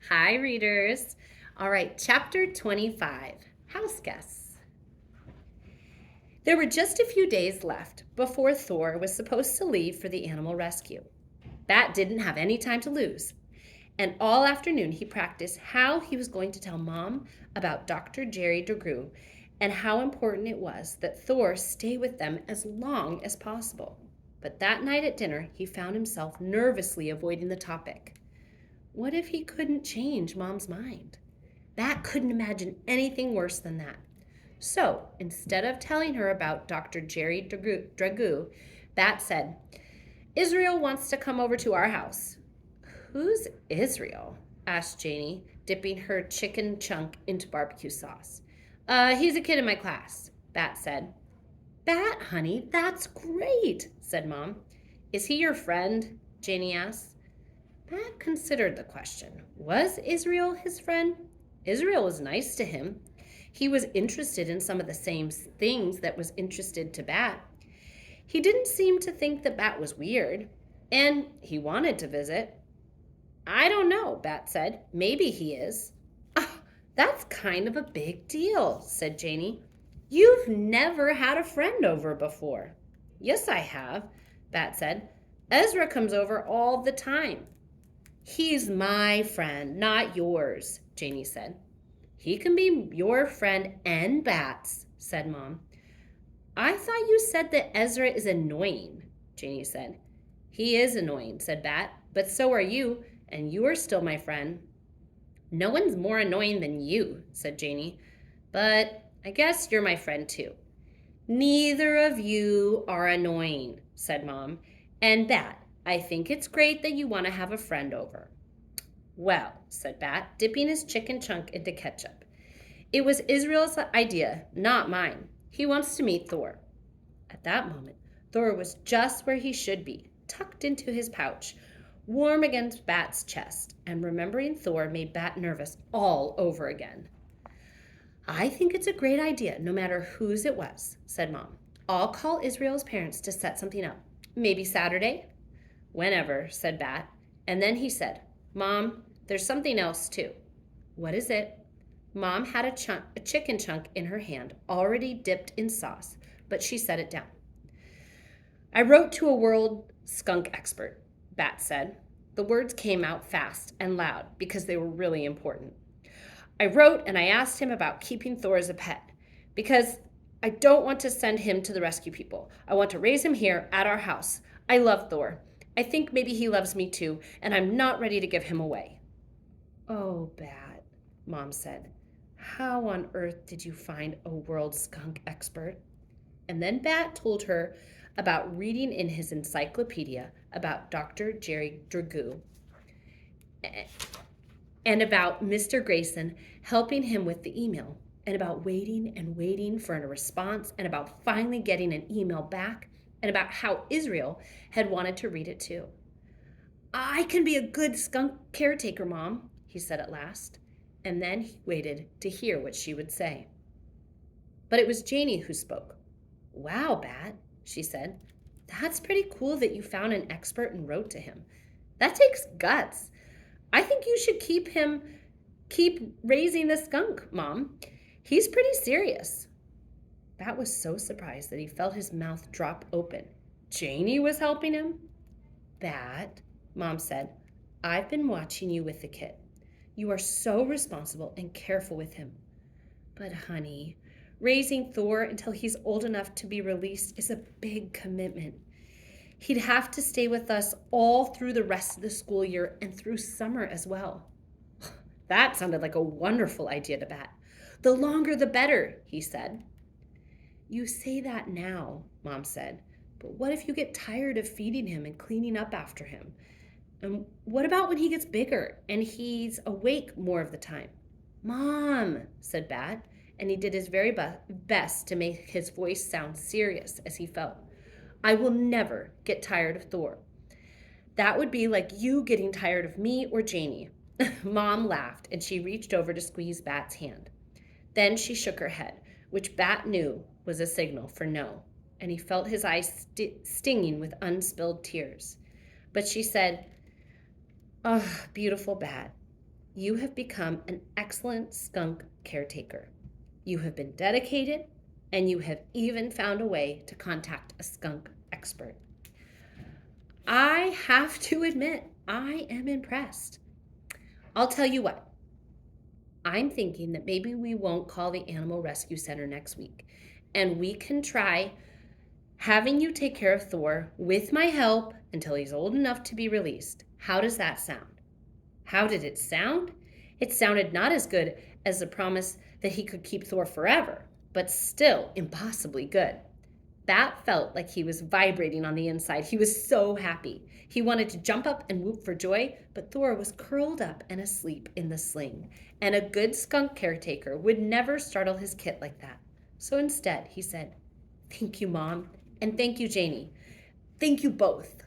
Hi, readers. All right, chapter 25, Houseguests. There were just a few days left before Thor was supposed to leave for the animal rescue. Bat didn't have any time to lose, and all afternoon he practiced how he was going to tell Mom about Dr. Jerry DeGrue and how important it was that Thor stay with them as long as possible. But that night at dinner, he found himself nervously avoiding the topic. What if he couldn't change Mom's mind? Bat couldn't imagine anything worse than that. So, instead of telling her about Dr. Jerry Dragoo, Bat said, Israel wants to come over to our house. Who's Israel? Asked Janie, dipping her chicken chunk into barbecue sauce. He's a kid in my class, Bat said. Bat, honey, that's great, said Mom. Is he your friend? Janie asked. Bat considered the question. Was Israel his friend? Israel was nice to him. He was interested in some of the same things that was interested to Bat. He didn't seem to think that Bat was weird, and he wanted to visit. I don't know, Bat said. Maybe he is. Oh, that's kind of a big deal, said Janie. You've never had a friend over before. Yes, I have, Bat said. Ezra comes over all the time. He's my friend, not yours, Janie said. He can be your friend and Bat's, said Mom. I thought you said that Ezra is annoying, Janie said. He is annoying, said Bat, but so are you, and you are still my friend. No one's more annoying than you, said Janie, but I guess you're my friend too. Neither of you are annoying, said Mom, and Bat, I think it's great that you want to have a friend over. Well, said Bat, dipping his chicken chunk into ketchup. It was Israel's idea, not mine. He wants to meet Thor. At that moment, Thor was just where he should be, tucked into his pouch, warm against Bat's chest, and remembering Thor made Bat nervous all over again. I think it's a great idea, no matter whose it was, said Mom. I'll call Israel's parents to set something up. Maybe Saturday? Whenever, said Bat. And then he said, Mom, there's something else too. What is it? Mom had a chicken chunk in her hand, already dipped in sauce, but she set it down. I wrote to a world skunk expert, Bat said. The words came out fast and loud because they were really important. I wrote and I asked him about keeping Thor as a pet because I don't want to send him to the rescue people. I want to raise him here at our house. I love Thor. I think maybe he loves me too, and I'm not ready to give him away. Oh, Bat, Mom said. How on earth did you find a world skunk expert? And then Bat told her about reading in his encyclopedia about Dr. Jerry Dragoo and about Mr. Grayson helping him with the email, and about waiting and waiting for a response, and about finally getting an email back, and about how Israel had wanted to read it too. I can be a good skunk caretaker, Mom, he said at last, and then he waited to hear what she would say. But it was Janie who spoke. Wow, Bat, she said. That's pretty cool that you found an expert and wrote to him. That takes guts. I think you should keep raising the skunk, Mom. He's pretty serious. Bat was so surprised that he felt his mouth drop open. Janie was helping him? Bat, Mom said, I've been watching you with the kid. You are so responsible and careful with him. But honey, raising Thor until he's old enough to be released is a big commitment. He'd have to stay with us all through the rest of the school year and through summer as well. That sounded like a wonderful idea to Bat. The longer the better, he said. You say that now, Mom said, but what if you get tired of feeding him and cleaning up after him? And what about when he gets bigger and he's awake more of the time? Mom, said Bat, and he did his very best to make his voice sound serious as he felt. I will never get tired of Thor. That would be like you getting tired of me or Janie. Mom laughed, and she reached over to squeeze Bat's hand. Then she shook her head, which Bat knew was a signal for no, and he felt his eyes stinging with unspilled tears. But she said, Oh, beautiful Bat, You have become an excellent skunk caretaker. You have been dedicated, and you have even found a way to contact a skunk expert. I have to admit, I am impressed. I'll tell you what, I'm thinking that maybe we won't call the Animal Rescue Center next week, and we can try having you take care of Thor with my help until he's old enough to be released. How does that sound? How did it sound? It sounded not as good as the promise that he could keep Thor forever, but still impossibly good. That felt like he was vibrating on the inside. He was so happy. He wanted to jump up and whoop for joy, but Thor was curled up and asleep in the sling. And a good skunk caretaker would never startle his kit like that. So instead, he said, "Thank you, Mom, and thank you, Janie. Thank you both."